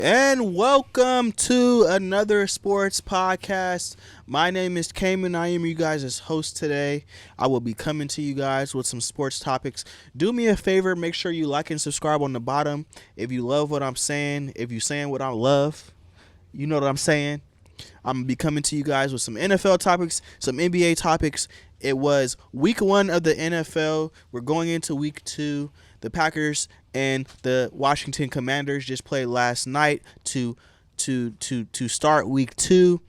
And welcome to another sports podcast. My name is Cayman. I am you guys' host today. I will be coming to you guys with some sports topics. Do me a favor, make sure you like and subscribe on the bottom. If you love what I'm saying, if you saying what I love, you know what I'm saying. I'm gonna be coming to you guys with some NFL topics, some NBA topics. It was week 1 of the NFL. We're going into week 2. The Packers and the Washington Commanders just played last night to start week 2.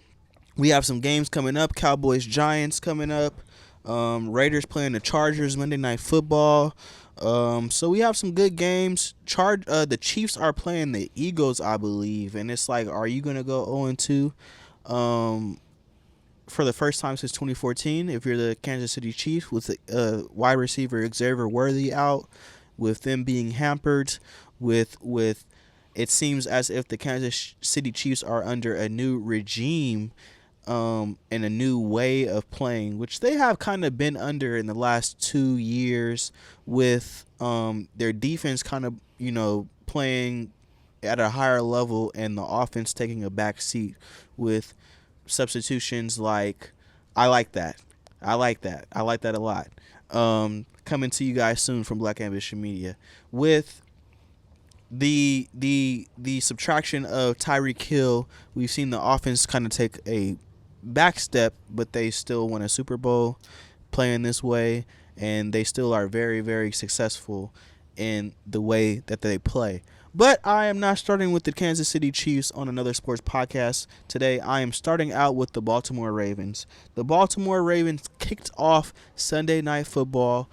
We have some games coming up. Cowboys Giants coming up. Raiders playing the Chargers Monday Night Football. So we have some good games. The Chiefs are playing the Eagles, I believe, and it's like, are you gonna go 0-2? For the first time since 2014, if you're the Kansas City Chiefs, with wide receiver Xavier Worthy out, with them being hampered, with it seems as if the Kansas City Chiefs are under a new regime, and a new way of playing, which they have kind of been under in the last 2 years, with their defense kind of playing at a higher level and the offense taking a back seat with substitutions. Like, I like that. I like that a lot. Coming to you guys soon from Black Ambition Media with the subtraction of Tyreek Hill. We've seen the offense kind of take a back step, but they still won a Super Bowl playing this way, and they still are very, very successful in the way that they play. But I am not starting with the Kansas City Chiefs on another sports podcast. Today, I am starting out with the Baltimore Ravens. The Baltimore Ravens kicked off Sunday Night Football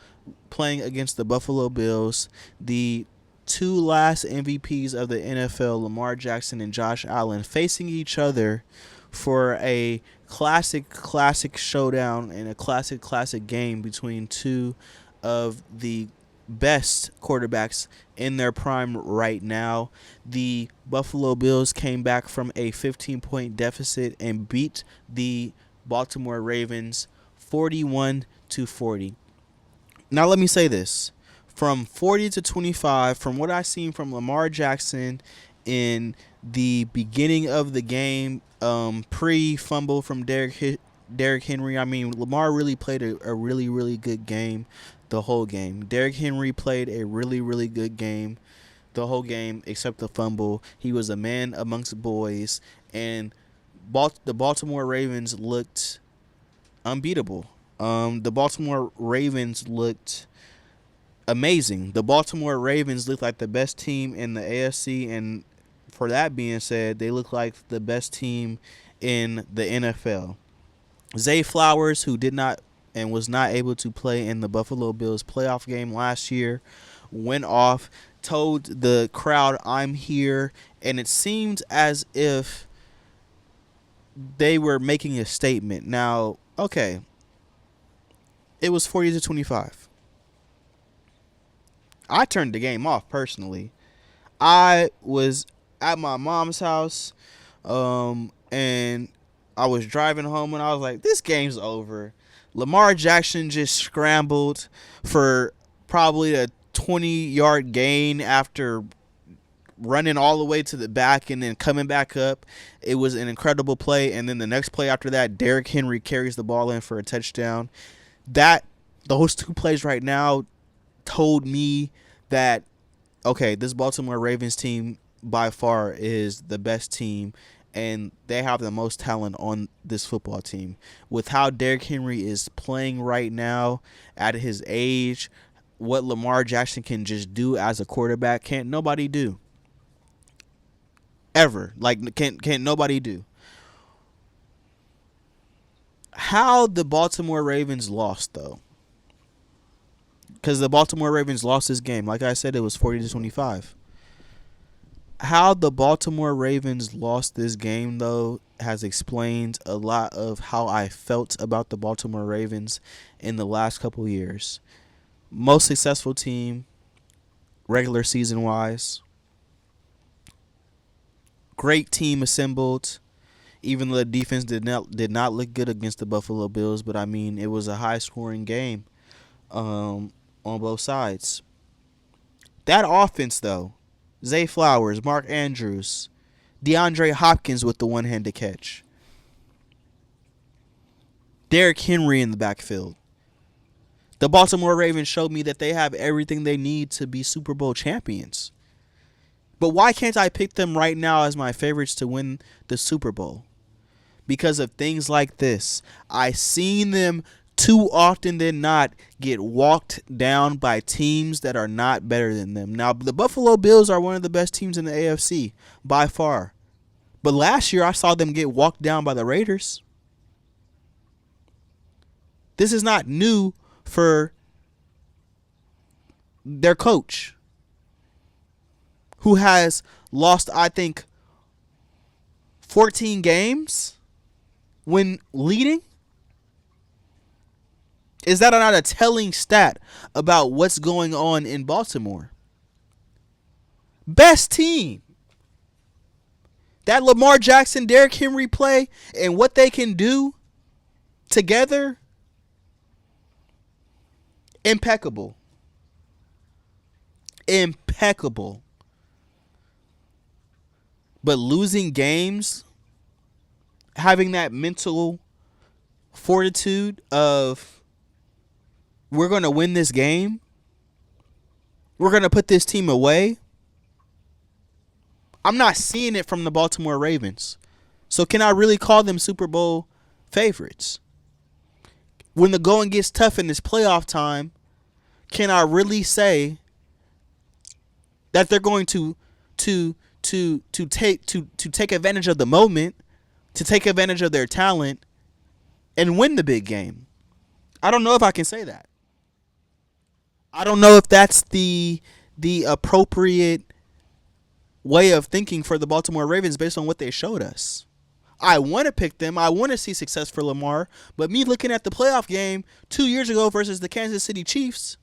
playing against the Buffalo Bills. The two last MVPs of the NFL, Lamar Jackson and Josh Allen, facing each other for a classic showdown and a classic game between two of the best quarterbacks in their prime right now. The Buffalo Bills came back from a 15-point deficit and beat the Baltimore Ravens 41-40. Now let me say this. From 40-25, from what I've seen from Lamar Jackson in the beginning of the game, pre-fumble from Derrick Henry, I mean, Lamar really played a really, really good game the whole game. Derrick Henry played a really, really good game the whole game except the fumble. He was a man amongst boys, and the Baltimore Ravens looked unbeatable. The Baltimore Ravens looked amazing. The Baltimore Ravens looked like the best team in the AFC, and for that being said, they look like the best team in the NFL. Zay Flowers, who did not and was not able to play in the Buffalo Bills playoff game last year, went off, told the crowd, "I'm here," and it seemed as if they were making a statement. Now, okay, it was 40-25. I turned the game off personally. I was at my mom's house, and I was driving home, and I was like, this game's over. Lamar Jackson just scrambled for probably a 20-yard gain after running all the way to the back and then coming back up. It was an incredible play, and then the next play after that, Derrick Henry carries the ball in for a touchdown. Those two plays right now told me that, okay, this Baltimore Ravens team by far is the best team, and they have the most talent on this football team. With how Derrick Henry is playing right now at his age, what Lamar Jackson can just do as a quarterback, can't nobody do. Ever. Like, can't nobody do. How the Baltimore Ravens lost, though. Because the Baltimore Ravens lost this game. Like I said, it was 40-25. How the Baltimore Ravens lost this game, though, has explained a lot of how I felt about the Baltimore Ravens in the last couple years. Most successful team, regular season wise. Great team assembled. Even though the defense did not look good against the Buffalo Bills, but I mean, it was a high scoring game on both sides. That offense, though, Zay Flowers, Mark Andrews, DeAndre Hopkins with the one-handed catch. Derrick Henry in the backfield. The Baltimore Ravens showed me that they have everything they need to be Super Bowl champions. But why can't I pick them right now as my favorites to win the Super Bowl? Because of things like this. I seen them too often than not get walked down by teams that are not better than them. Now, the Buffalo Bills are one of the best teams in the AFC by far. But last year I saw them get walked down by the Raiders. This is not new for their coach, who has lost, I think, 14 games when leading. Is that not a telling stat about what's going on in Baltimore? Best team. That Lamar Jackson, Derrick Henry play and what they can do together, impeccable. Impeccable. But losing games, having that mental fortitude of, we're going to win this game, we're going to put this team away, I'm not seeing it from the Baltimore Ravens. So can I really call them Super Bowl favorites? When the going gets tough in this playoff time, can I really say that they're going to take advantage of the moment, to take advantage of their talent, and win the big game? I don't know if I can say that. I don't know if that's the appropriate way of thinking for the Baltimore Ravens based on what they showed us. I want to pick them. I want to see success for Lamar. But me looking at the playoff game 2 years ago versus the Kansas City Chiefs,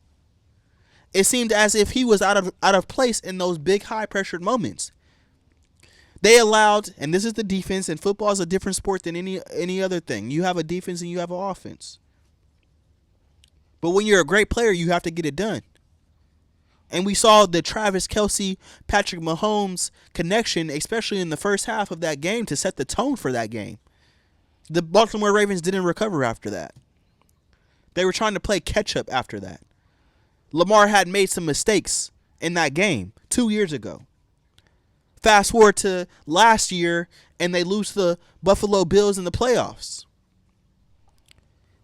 it seemed as if he was out of place in those big high-pressured moments. They allowed, and this is the defense, and football is a different sport than any other thing. You have a defense and you have an offense. But when you're a great player, you have to get it done. And we saw the Travis Kelce, Patrick Mahomes connection, especially in the first half of that game, to set the tone for that game. The Baltimore Ravens didn't recover after that. They were trying to play catch-up after that. Lamar had made some mistakes in that game 2 years ago. Fast forward to last year, and they lose to the Buffalo Bills in the playoffs.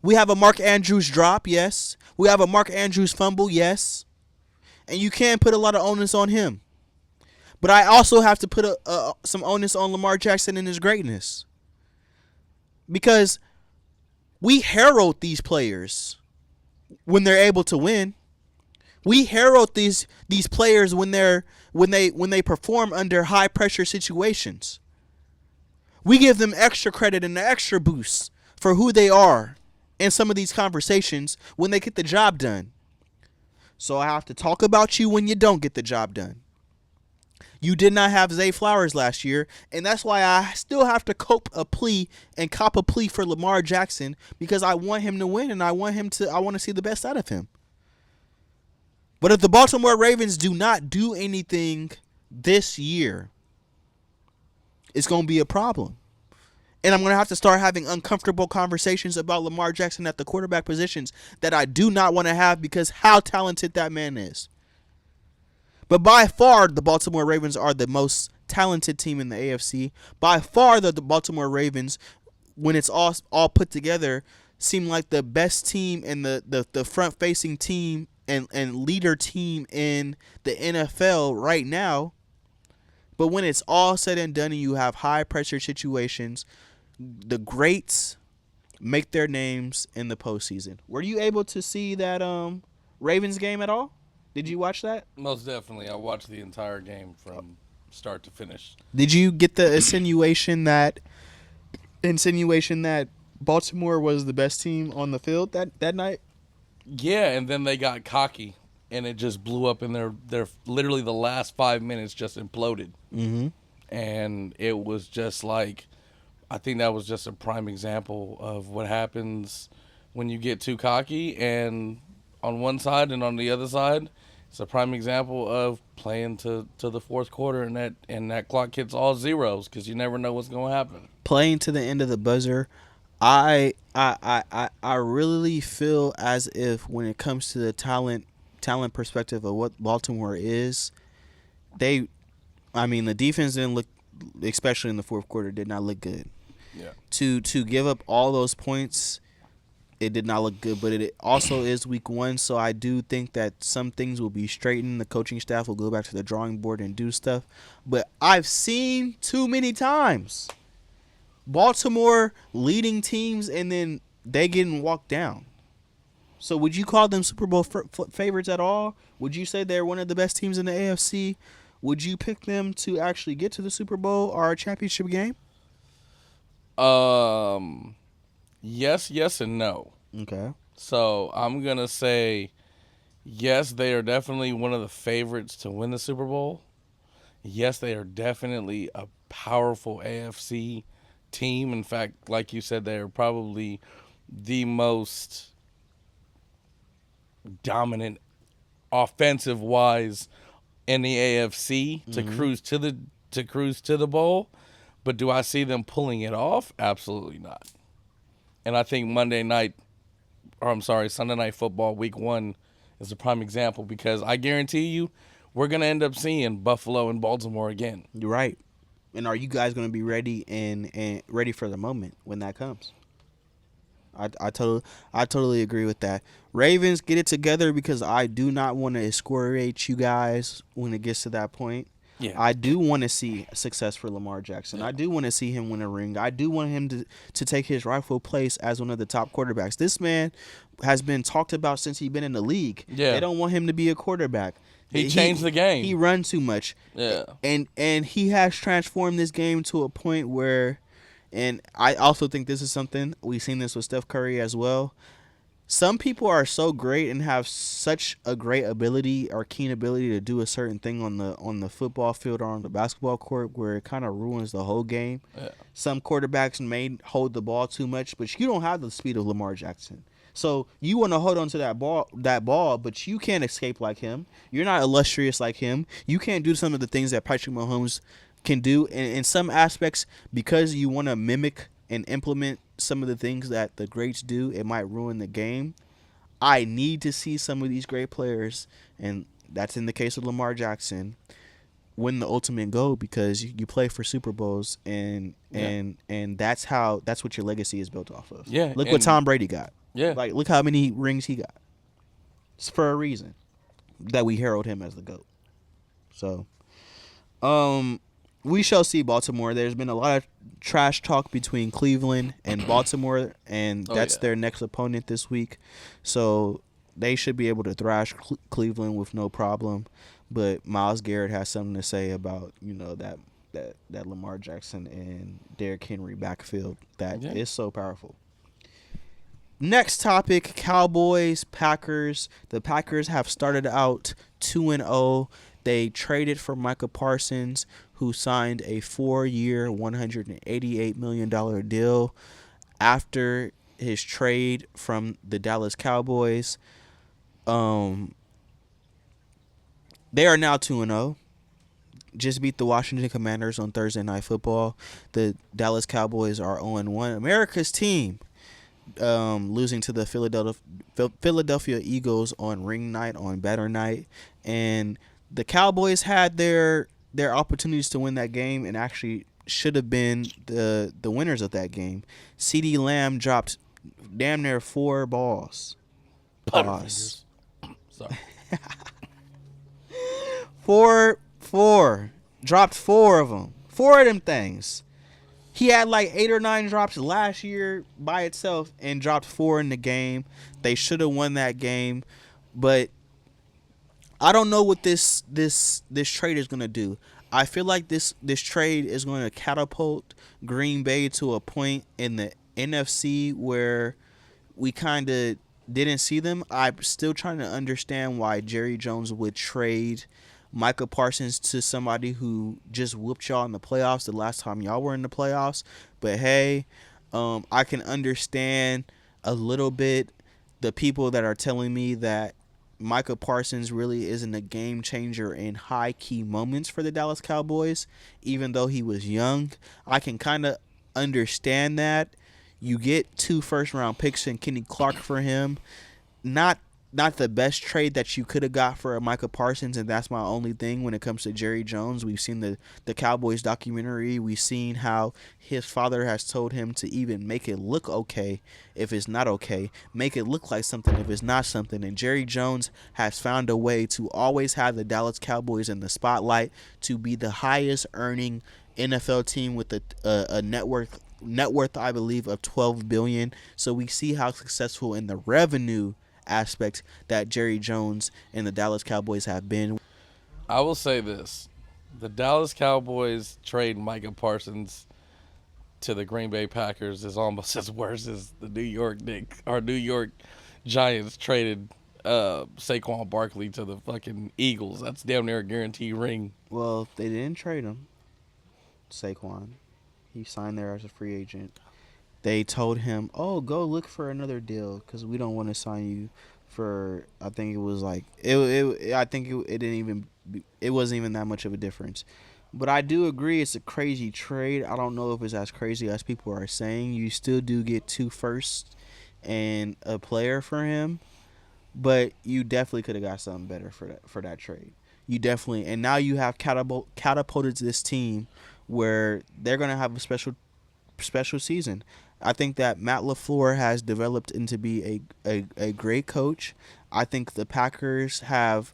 We have a Mark Andrews drop, yes. We have a Mark Andrews fumble, yes. And you can put a lot of onus on him. But I also have to put some onus on Lamar Jackson and his greatness. Because we herald these players when they're able to win. We herald these players when they perform under high pressure situations. We give them extra credit and an extra boost for who they are in some of these conversations when they get the job done. So I have to talk about you when you don't get the job done. You did not have Zay Flowers last year, and that's why I still have to cop a plea for Lamar Jackson, because I want him to win and I want to see the best out of him. But if the Baltimore Ravens do not do anything this year, it's going to be a problem. And I'm going to have to start having uncomfortable conversations about Lamar Jackson at the quarterback positions that I do not want to have, because how talented that man is. But by far, the Baltimore Ravens are the most talented team in the AFC. By far, the Baltimore Ravens, when it's all put together, seem like the best team and the front-facing team and leader team in the NFL right now. But when it's all said and done and you have high-pressure situations, the greats make their names in the postseason. Were you able to see that Ravens game at all? Did you watch that? Most definitely. I watched the entire game from start to finish. Did you get the insinuation that Baltimore was the best team on the field that night? Yeah, and then they got cocky, and it just blew up in their literally the last 5 minutes just imploded. Mm-hmm. And it was just like, I think that was just a prime example of what happens when you get too cocky, and on one side and on the other side, It's a prime example of playing to the fourth quarter, and that clock hits all zeros because you never know what's going to happen. Playing to the end of the buzzer, I really feel as if when it comes to the talent perspective of what Baltimore is, they, I mean, the defense didn't look, especially in the fourth quarter, did not look good. Yeah. To give up all those points, it did not look good. But it also is week one, so I do think that some things will be straightened. The coaching staff will go back to the drawing board and do stuff. But I've seen too many times Baltimore leading teams and then they getting walked down. So would you call them Super Bowl favorites at all? Would you say they're one of the best teams in the AFC? Would you pick them to actually get to the Super Bowl or a championship game? Yes, yes, and no. Okay. So I'm gonna say yes, they are definitely one of the favorites to win the Super Bowl. Yes, they are definitely a powerful AFC team. In fact, like you said, they are probably the most dominant offensive wise in the AFC to cruise to the bowl. But do I see them pulling it off? Absolutely not. And I think Sunday Night Football Week 1 is a prime example because I guarantee you we're going to end up seeing Buffalo and Baltimore again. You're right. And are you guys going to be ready and ready for the moment when that comes? I totally agree with that. Ravens, get it together because I do not want to excoriate you guys when it gets to that point. Yeah. I do want to see success for Lamar Jackson. Yeah. I do want to see him win a ring. I do want him to take his rightful place as one of the top quarterbacks. This man has been talked about since he's been in the league. Yeah. They don't want him to be a quarterback. He changed the game. He runs too much. Yeah. And he has transformed this game to a point where, and I also think this is something, we've seen this with Steph Curry as well. Some people are so great and have such a great ability or keen ability to do a certain thing on the football field or on the basketball court where it kind of ruins the whole game. Yeah. Some quarterbacks may hold the ball too much, but you don't have the speed of Lamar Jackson. So you want to hold on to that ball, but you can't escape like him. You're not illustrious like him. You can't do some of the things that Patrick Mahomes can do. And in some aspects, because you want to mimic and implement some of the things that the greats do, it might ruin the game. I need to see some of these great players, and that's in the case of Lamar Jackson, win the ultimate goal because you play for Super Bowls and that's what your legacy is built off of. Yeah. Look what Tom Brady got. Yeah. Like look how many rings he got. It's for a reason that we herald him as the GOAT. So, we shall see Baltimore. There's been a lot of trash talk between Cleveland and Baltimore, and that's their next opponent this week. So they should be able to thrash Cleveland with no problem. But Myles Garrett has something to say about that Lamar Jackson and Derrick Henry backfield that is so powerful. Next topic: Cowboys, Packers. The Packers have started out 2-0. They traded for Micah Parsons, who signed a 4-year, $188 million deal after his trade from the Dallas Cowboys. They are now 2-0. Just beat the Washington Commanders on Thursday Night Football. The Dallas Cowboys are 0-1. America's team, losing to the Philadelphia Eagles on ring night, on better night. And the Cowboys had their opportunities to win that game and actually should have been the winners of that game. CeeDee Lamb dropped damn near 4 balls. Pause. Sorry. 4. Dropped 4 of them. 4 of them things. He had like 8 or 9 drops last year by itself and dropped 4 in the game. They should have won that game, but I don't know what this trade is going to do. I feel like this trade is going to catapult Green Bay to a point in the NFC where we kind of didn't see them. I'm still trying to understand why Jerry Jones would trade Micah Parsons to somebody who just whooped y'all in the playoffs the last time y'all were in the playoffs. But hey, I can understand a little bit the people that are telling me that Micah Parsons really isn't a game changer in high key moments for the Dallas Cowboys, even though he was young. I can kind of understand that. You get 2 first round picks and Kenny Clark for him. Not not the best trade that you could have got for a Micah Parsons, and that's my only thing when it comes to Jerry Jones. We've seen the Cowboys documentary. We've seen how his father has told him to even make it look okay if it's not okay, make it look like something if it's not something. And Jerry Jones has found a way to always have the Dallas Cowboys in the spotlight, to be the highest earning NFL team with a net worth I believe of 12 billion. So we see how successful in the revenue aspects that Jerry Jones and the Dallas Cowboys have been. I will say this: the Dallas Cowboys trade Micah Parsons to the Green Bay Packers is almost as worse as the New York Giants traded Saquon Barkley to the fucking Eagles. That's damn near a guaranteed ring. Well, they didn't trade him, Saquon. He signed there as a free agent. They told him, "Oh, go look for another deal because we don't want to sign you for." I think it was like I think it didn't even. It wasn't even that much of a difference. But I do agree it's a crazy trade. I don't know if it's as crazy as people are saying. You still do get 2 firsts and a player for him, but you definitely could have got something better for that trade. You definitely, and now you have catapulted this team where they're gonna have a special season. I think that Matt LaFleur has developed into be a great coach. I think the Packers have,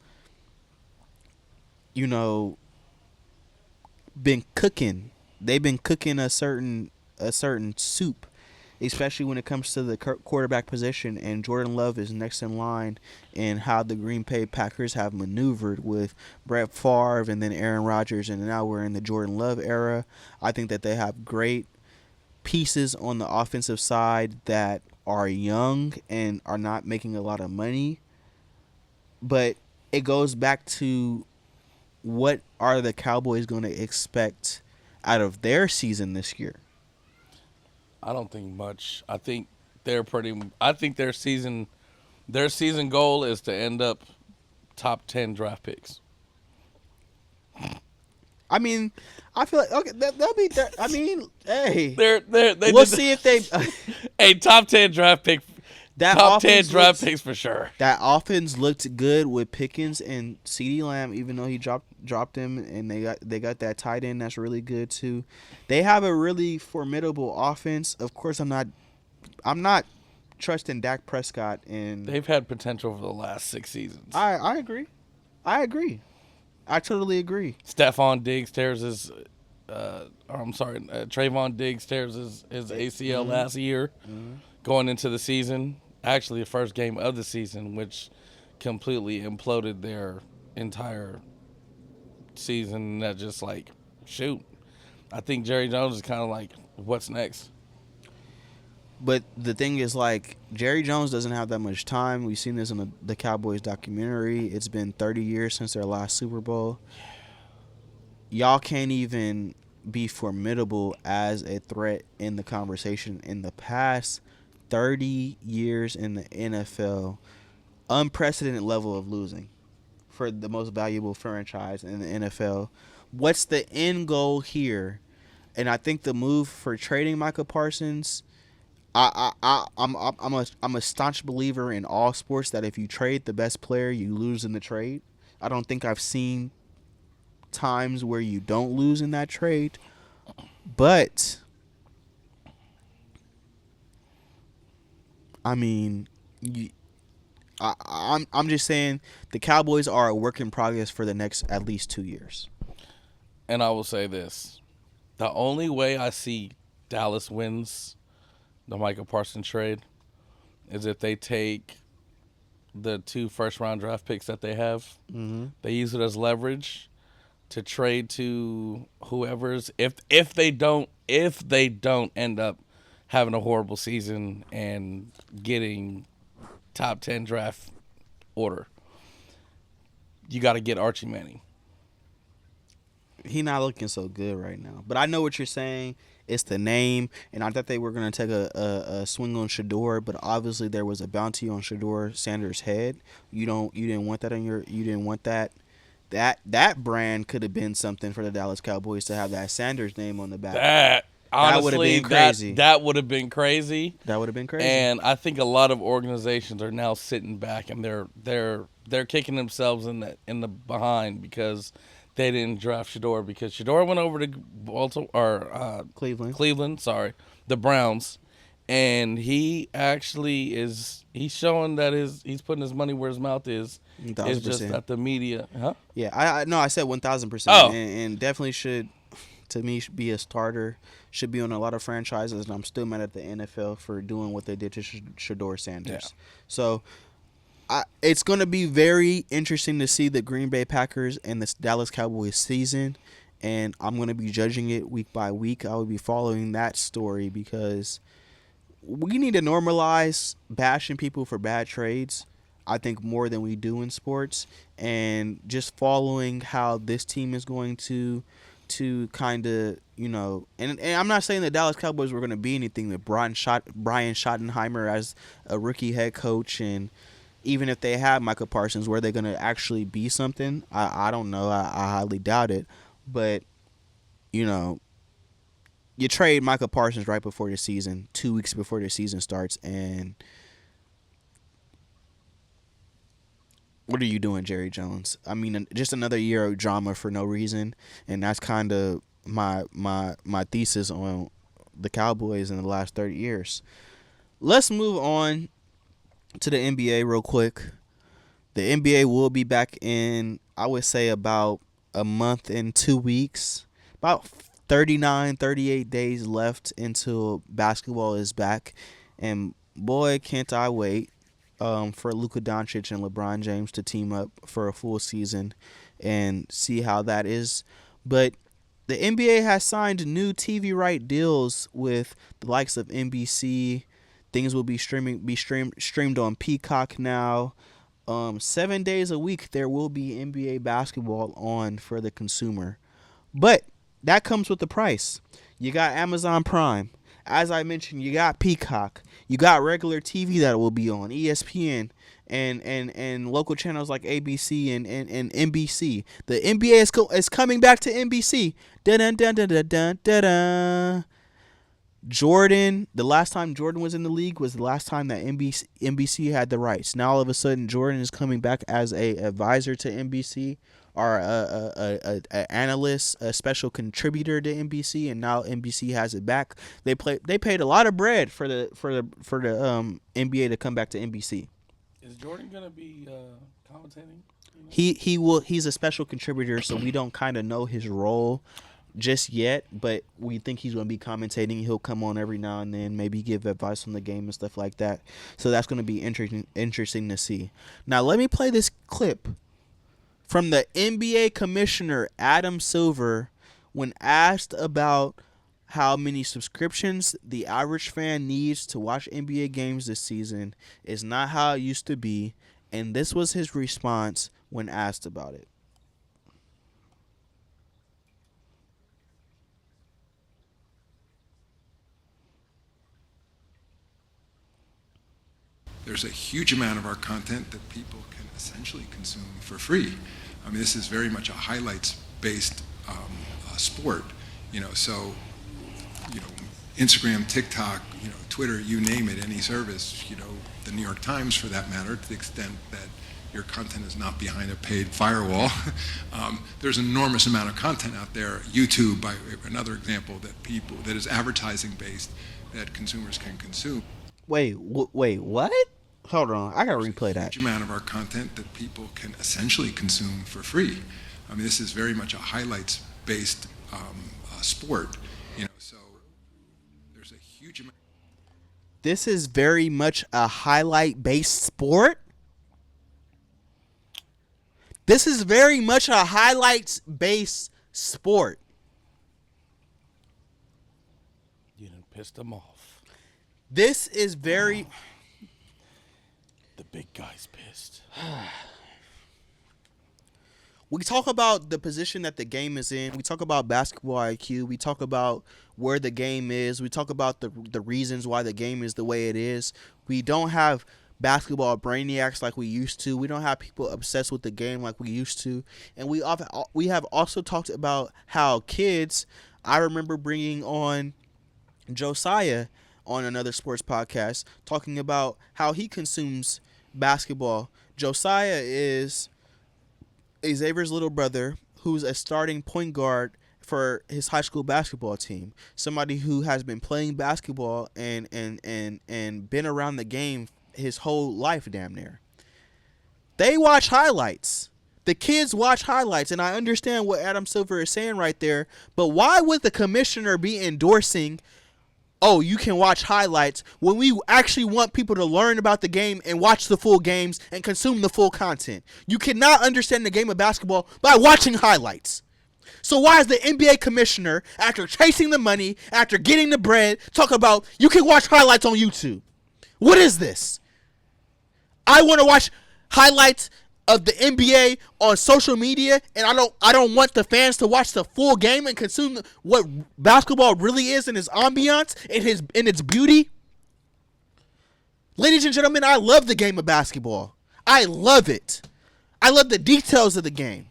you know, been cooking. They've been cooking a certain soup, especially when it comes to the quarterback position. And Jordan Love is next in line in how the Green Bay Packers have maneuvered with Brett Favre and then Aaron Rodgers, and now we're in the Jordan Love era. I think that they have great pieces on the offensive side that are young and are not making a lot of money. But it goes back to, what are the Cowboys going to expect out of their season this year? I don't think much. I think their season goal is to end up top 10 draft picks. I mean, I feel like, okay, that'll be. I mean, hey, They we'll did see if they a top 10 draft pick. that Top 10 offense draft looks, picks for sure. that offense looked good with Pickens and CeeDee Lamb, even though he dropped him, and they got that tight end that's really good too. They have a really formidable offense. Of course, I'm not trusting Dak Prescott, and They've had potential for the last 6 seasons. I agree. I agree. I totally agree. Stephon Diggs tears his, Trayvon Diggs tears his ACL last year, going into the season. Actually, the first game of the season, which completely imploded their entire season. That just like, shoot. I think Jerry Jones is kind of like, what's next? But the thing is, like, Jerry Jones doesn't have that much time. We've seen this in the Cowboys documentary. It's been 30 years since their last Super Bowl. Y'all can't even be formidable as a threat in the conversation. In the past 30 years in the NFL, unprecedented level of losing for the most valuable franchise in the NFL. What's the end goal here? And I think the move for trading Micah Parsons, I'm a staunch believer in all sports that if you trade the best player, you lose in the trade. I don't think I've seen times where you don't lose in that trade, but I mean, I'm just saying the Cowboys are a work in progress for the next at least 2 years. And I will say this: the only way I see Dallas wins the Michael Parsons trade is if they take the 2 first-round draft picks that they have. Mm-hmm. They use it as leverage to trade to whoever's. If they don't end up having a horrible season and getting top 10 draft order, you got to get Archie Manning. he not looking so good right now. But I know what you're saying. It's the name, and I thought they were gonna take a swing on Shador, but obviously there was a bounty on Shador Sanders' head. You didn't want that on your you didn't want that. That brand could have been something for the Dallas Cowboys to have that Sanders name on the back. That That would have honestly, been that crazy. that would have been crazy. That would have been crazy. And I think a lot of organizations are now sitting back and they're kicking themselves in the behind because they didn't draft Shador, because Shador went over to Baltimore or Cleveland. Cleveland, sorry, the Browns, and he actually he's showing that he's putting his money where his mouth is. It's just 1,000%. that the media, huh? Yeah, I no, I said 1,000%, Oh, and definitely should to me be a starter. Should be on a lot of franchises, and I'm still mad at the NFL for doing what they did to Shador Sanders. Yeah. So it's going to be very interesting to see the Green Bay Packers and the Dallas Cowboys season, and I'm going to be judging it week by week. I will be following that story because we need to normalize bashing people for bad trades. I think more than we do in sports, and just following how this team is going to kind of and I'm not saying the Dallas Cowboys were going to be anything with Brian Schottenheimer as a rookie head coach, and even if they have Micah Parsons, were they going to actually be something? I don't know. I highly doubt it. But you know, you trade Micah Parsons right before the season, 2 weeks before the season starts, and what are you doing, Jerry Jones? I mean, just another year of drama for no reason, and that's kind of my thesis on the Cowboys in the last 30 years. Let's move on to the NBA real quick. The NBA will be back in, I would say, about a month and 2 weeks. About 39, 38 days left until basketball is back. And boy, can't I wait for Luka Doncic and LeBron James to team up for a full season and see how that is. But the NBA has signed new TV right deals with the likes of NBC. Things will be streamed on Peacock now. 7 days a week there will be NBA basketball on for the consumer. But that comes with the price. You got Amazon Prime. As I mentioned, you got Peacock. You got regular TV that will be on ESPN and local channels like ABC and NBC. The NBA is coming back to NBC. Dun dun dun dun dun dun dun. Jordan, the last time Jordan was in the league was the last time that NBC had the rights. Now all of a sudden Jordan is coming back as a advisor to NBC, or a analyst, a special contributor to NBC, and now NBC has it back. They paid a lot of bread for the NBA to come back to NBC. is Jordan gonna be commentating? He's a special contributor, so we don't kind of know his role just yet, but we think he's going to be commentating. He'll come on every now and then, maybe give advice on the game and stuff like that. So that's going to be interesting to see. Now let me play this clip from the NBA commissioner Adam Silver when asked about how many subscriptions the average fan needs to watch NBA games this season is not how it used to be, and this was his response when asked about it. There's a huge amount of our content that people can essentially consume for free. I mean, this is very much a highlights-based sport, so, Instagram, TikTok, Twitter, you name it, any service, the New York Times for that matter, to the extent that your content is not behind a paid firewall. There's an enormous amount of content out there. YouTube, by another example, that is advertising-based, that consumers can consume. Wait, what? Hold on, I gotta replay that. Huge amount of our content that people can essentially consume for free. I mean, this is very much a highlights-based sport, so there's a huge amount. This is very much a highlight-based sport. This is very much a highlights-based sport. You done pissed them off. This is very. The big guy's pissed. we talk about the position that the game is in. We talk about basketball IQ. We talk about where the game is. We talk about the reasons why the game is the way it is. We don't have basketball brainiacs like we used to. We don't have people obsessed with the game like we used to. And we have also talked about how kids. I remember bringing on Josiah on another sports podcast talking about how he consumes basketball. Josiah is Xavier's little brother who's a starting point guard for his high school basketball team. Somebody who has been playing basketball and been around the game his whole life damn near. They watch highlights. The kids watch highlights, and I understand what Adam Silver is saying right there, but why would the commissioner be endorsing, oh, you can watch highlights, when we actually want people to learn about the game and watch the full games and consume the full content? You cannot understand the game of basketball by watching highlights. So why is the NBA commissioner, after chasing the money, after getting the bread, talk about you can watch highlights on YouTube? What is this? I want to watch highlights of the NBA on social media, and I don't want the fans to watch the full game and consume what basketball really is in its ambiance, in its beauty. Ladies and gentlemen, I love the game of basketball. I love it. I love the details of the game.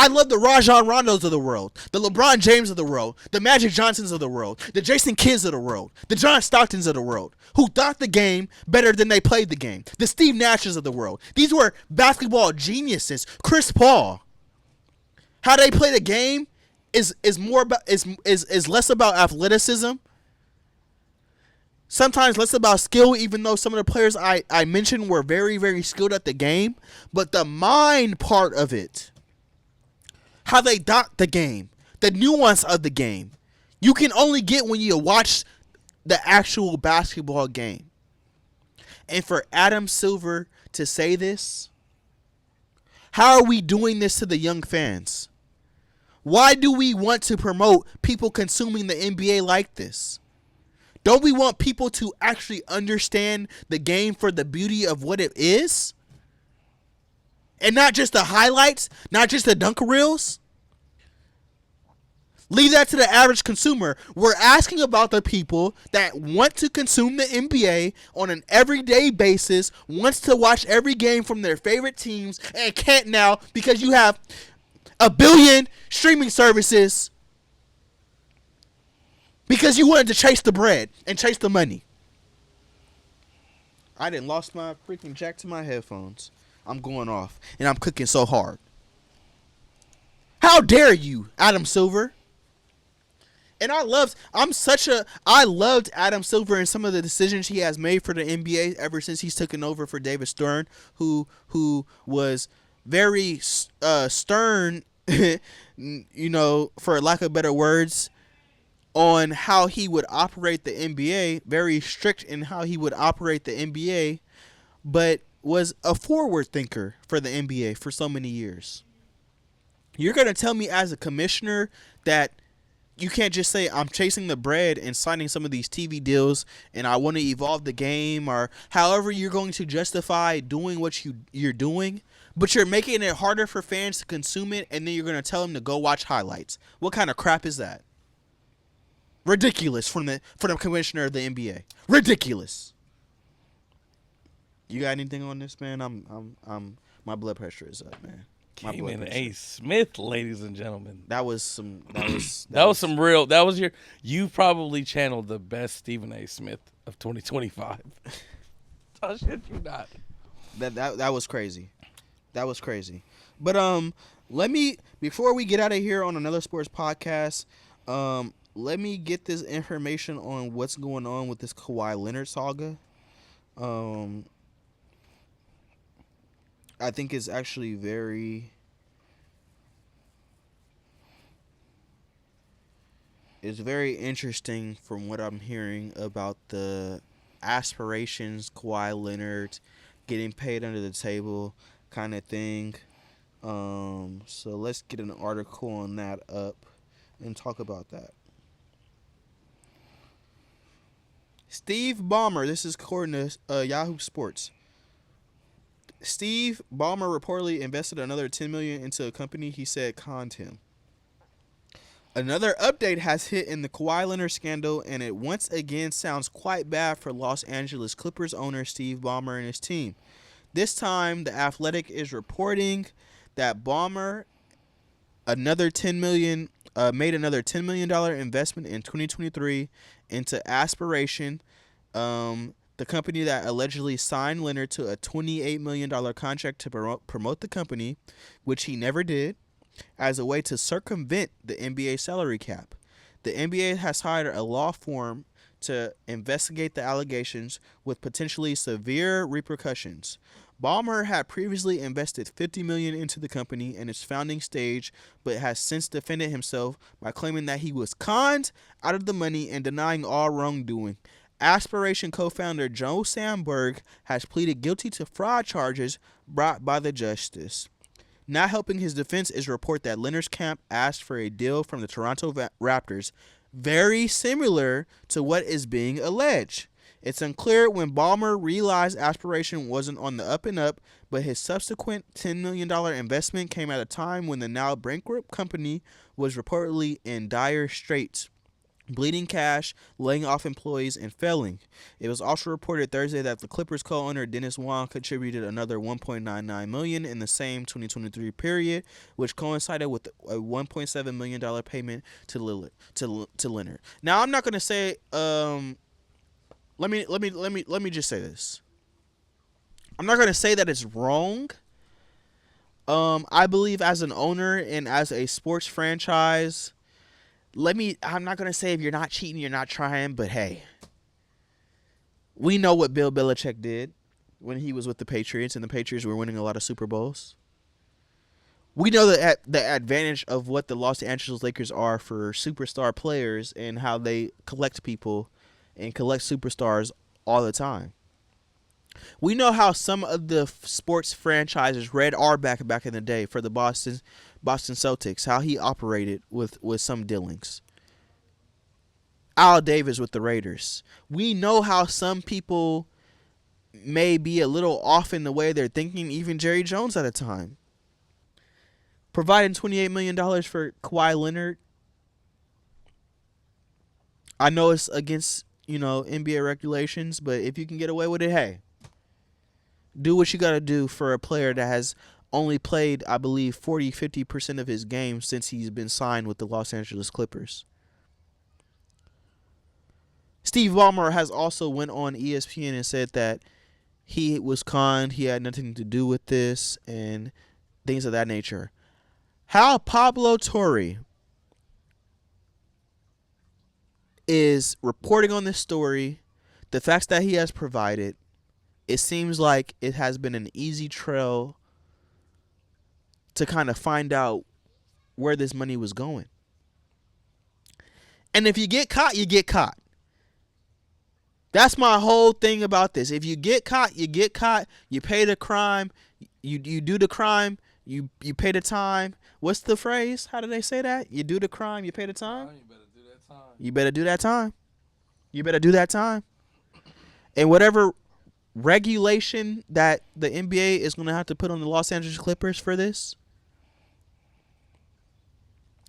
I love the Rajon Rondos of the world, the LeBron James of the world, the Magic Johnsons of the world, the Jason Kidds of the world, the John Stocktons of the world, who thought the game better than they played the game, the Steve Nashes of the world. These were basketball geniuses. Chris Paul. How they play the game is less about athleticism. Sometimes less about skill, even though some of the players I mentioned were very, very skilled at the game. But the mind part of it, how they dot the game, the nuance of the game, you can only get when you watch the actual basketball game. And for Adam Silver to say this, how are we doing this to the young fans? Why do we want to promote people consuming the NBA like this? Don't we want people to actually understand the game for the beauty of what it is? And not just the highlights, not just the dunk reels. Leave that to the average consumer. We're asking about the people that want to consume the NBA on an everyday basis, wants to watch every game from their favorite teams, and can't now because you have a billion streaming services because you wanted to chase the bread and chase the money. I done lost my freaking jack to my headphones. I'm going off, and I'm cooking so hard. How dare you, Adam Silver? And I loved Adam Silver and some of the decisions he has made for the NBA ever since he's taken over for David Stern, who was very stern, you know, for lack of better words, on how he would operate the NBA, very strict in how he would operate the NBA, but was a forward thinker for the NBA for so many years. You're going to tell me as a commissioner that you can't just say I'm chasing the bread and signing some of these TV deals and I want to evolve the game, or however you're going to justify doing what you're doing, but you're making it harder for fans to consume it, and then you're going to tell them to go watch highlights. What kind of crap is that? Ridiculous from the commissioner of the NBA. Ridiculous. You got anything on this, man? I'm my blood pressure is up, man. Cayman A. Smith, ladies and gentlemen. That was some You probably channeled the best Stephen A. Smith of 2025. Oh shit, you not. That was crazy. That was crazy. But before we get out of here on another sports podcast, let me get this information on what's going on with this Kawhi Leonard saga. I think it's actually it's very interesting from what I'm hearing about the aspirations Kawhi Leonard getting paid under the table kind of thing. So let's get an article on that up and talk about that. Steve Ballmer, this is according to Yahoo Sports. Steve Ballmer reportedly invested another $10 million into a company he said conned him. Another update has hit in the Kawhi Leonard scandal, and it once again sounds quite bad for Los Angeles Clippers owner Steve Ballmer and his team. This time, The Athletic is reporting that Ballmer made another $10 million investment in 2023 into Aspiration, the company that allegedly signed Leonard to a $28 million contract to promote the company, which he never did, as a way to circumvent the NBA salary cap. The NBA has hired a law firm to investigate the allegations with potentially severe repercussions. Ballmer had previously invested $50 million into the company in its founding stage, but has since defended himself by claiming that he was conned out of the money and denying all wrongdoing. Aspiration co-founder Joe Sandberg has pleaded guilty to fraud charges brought by the justice. Not helping his defense is a report that Leonard's camp asked for a deal from the Toronto Raptors, very similar to what is being alleged. It's unclear when Ballmer realized Aspiration wasn't on the up and up, but his subsequent $10 million investment came at a time when the now bankrupt company was reportedly in dire straits, bleeding cash, laying off employees, and failing. It was also reported Thursday that the Clippers co-owner Dennis Wong contributed another $1.99 million in the same 2023 period, which coincided with a $1.7 million payment to Leonard. Now, I'm not going to say let me just say this. I'm not going to say that it's wrong. I believe as an owner and as a sports franchise, I'm not going to say if you're not cheating, you're not trying, but hey, we know what Bill Belichick did when he was with the Patriots, and the Patriots were winning a lot of Super Bowls. We know the advantage of what the Los Angeles Lakers are for superstar players and how they collect people and collect superstars all the time. We know how some of the sports franchises, Red Auerbach back in the day for the Boston Celtics, how he operated with some dealings. Al Davis with the Raiders. We know how some people may be a little off in the way they're thinking, even Jerry Jones at a time. Providing $28 million for Kawhi Leonard. I know it's against, NBA regulations, but if you can get away with it, hey. Do what you got to do for a player that has only played, I believe, 40-50% of his games since he's been signed with the Los Angeles Clippers. Steve Ballmer has also went on ESPN and said that he was conned, he had nothing to do with this, and things of that nature. How Pablo Torre is reporting on this story, the facts that he has provided, it seems like it has been an easy trail to kind of find out where this money was going. And if you get caught, you get caught. That's my whole thing about this. If you get caught, you get caught. You pay the crime. You do the crime. You pay the time. What's the phrase? How do they say that? You do the crime, you pay the time? You better do that time. You better do that time. You better do that time. And whatever regulation that the NBA is going to have to put on the Los Angeles Clippers for this,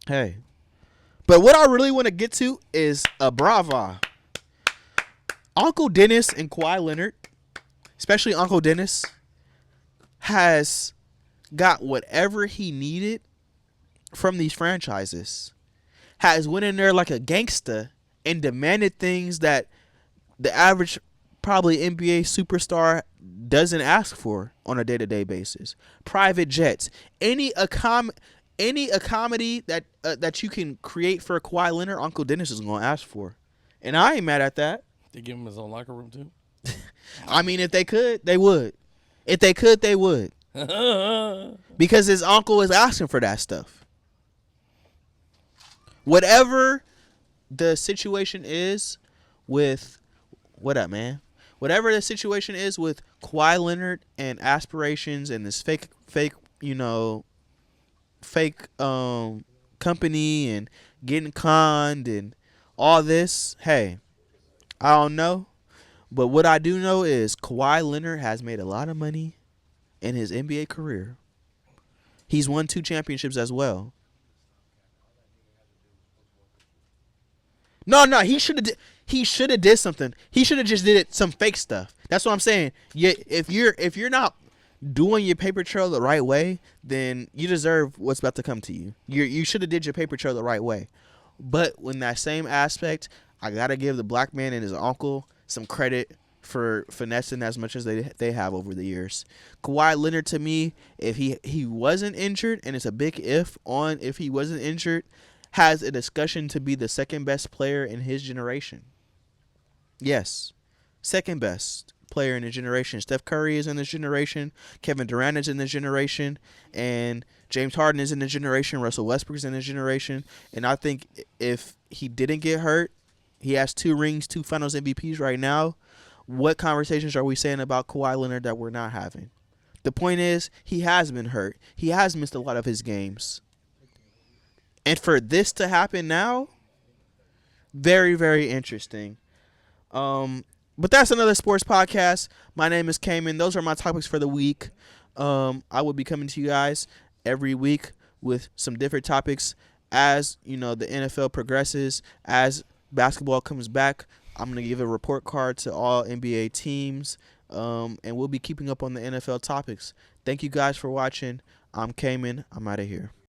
hey. But what I really want to get to is a brava. Uncle Dennis and Kawhi Leonard, especially Uncle Dennis, has got whatever he needed from these franchises. Has went in there like a gangster and demanded things that the average probably NBA superstar doesn't ask for on a day-to-day basis. Private jets, any accommodity that you can create for Kawhi Leonard, Uncle Dennis is going to ask for. And I ain't mad at that. They give him his own locker room too. I mean, if they could, they would. If they could, they would. Because his uncle is asking for that stuff. Whatever the situation is with, what up, man? Whatever the situation is with Kawhi Leonard and aspirations and this fake, company and getting conned and all this, hey, I don't know. But what I do know is Kawhi Leonard has made a lot of money in his NBA career. He's won 2 championships as well. No, he should have. He should have did something. He should have just did some fake stuff. That's what I'm saying. Yeah, if you're not doing your paper trail the right way, then you deserve what's about to come to you. You should have did your paper trail the right way. But when that same aspect, I gotta give the black man and his uncle some credit for finessing as much as they have over the years. Kawhi Leonard, to me, if he wasn't injured, and it's a big if he wasn't injured, has a discussion to be the second best player in his generation. Yes, second best player in his generation. Steph Curry is in this generation. Kevin Durant is in this generation. And James Harden is in this generation. Russell Westbrook is in this generation. And I think if he didn't get hurt, he has 2 rings, 2 Finals MVPs right now. What conversations are we saying about Kawhi Leonard that we're not having? The point is, he has been hurt. He has missed a lot of his games. And for this to happen now, very, very interesting. But that's another sports podcast. My name is Cayman. Those are my topics for the week. I will be coming to you guys every week with some different topics as, the NFL progresses, as basketball comes back. I'm going to give a report card to all NBA teams, and we'll be keeping up on the NFL topics. Thank you guys for watching. I'm Cayman. I'm out of here.